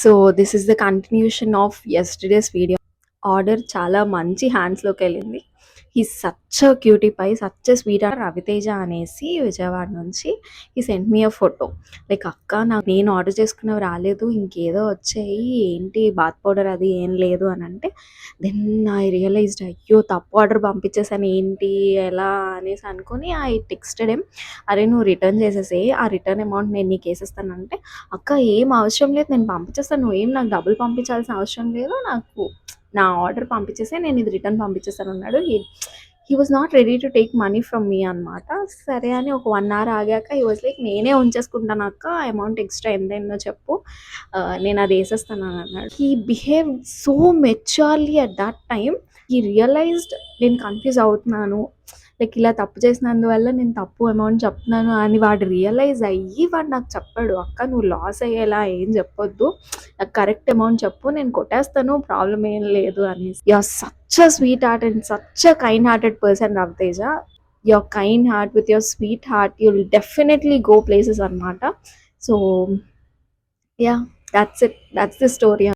So this is the continuation of yesterday's video. Order చాలా మంచి హ్యాండ్స్‌లోకెళ్ళింది. He is such a cutie pie, such a sweet Raviteja అనేసి విజయవాడ నుంచి he sent me a photo. Like అక్క నాకు నేను ఆర్డర్ చేసుకున్నవి రాలేదు, ఇంకేదో వచ్చాయి, ఏంటి బాత్ పౌడర్ అది ఏం లేదు అని అంటే, దెన్ ఐ రియలైజ్డ్ అయ్యో తప్పు ఆర్డర్ పంపించేసాను ఏంటి ఎలా అనేసి అనుకుని ఐ టెక్స్టెడ్ హిమ్, అరే నువ్వు రిటర్న్ చేసేసేయి, ఆ రిటర్న్ అమౌంట్ నేను నీకు వేసేస్తానంటే, అక్క ఏం అవసరం లేదు నేను పంపించేస్తాను, నువ్వేం నాకు డబ్బులు పంపించాల్సిన అవసరం లేదు, నాకు నా ఆర్డర్ పంపించేసి నేను ఇది రిటర్న్ పంపించేస్తాను అన్నాడు. He was not ready to take money from మీ అనమాట. సరే అని ఒక 1 hour ఆగాక హీ వాజ్ లైక్ నేనే ఉంచేసుకుంటాను అక్క, అమౌంట్ ఎక్స్ట్రా ఎంతైందో చెప్పు, నేను అది వేసేస్తాను అని అన్నాడు. He behaved so maturely at that time. He realized నేను కన్ఫ్యూజ్ అవుతున్నాను, లైక్ ఇలా తప్పు చేసినందువల్ల నేను తప్పు అమౌంట్ చెప్తున్నాను అని వాడు రియలైజ్ అయ్యి వాడు నాకు చెప్పాడు, అక్క నువ్వు లాస్ అయ్యేలా ఏం చెప్పొద్దు, నాకు కరెక్ట్ అమౌంట్ చెప్పు, నేను కొట్టేస్తాను, ప్రాబ్లం ఏం లేదు అనేసి. You are such a sweet heart and such a kind hearted person Raviteja. Your kind heart with your sweet heart you will definitely go places అనమాట. So yeah, that's it, that's the story.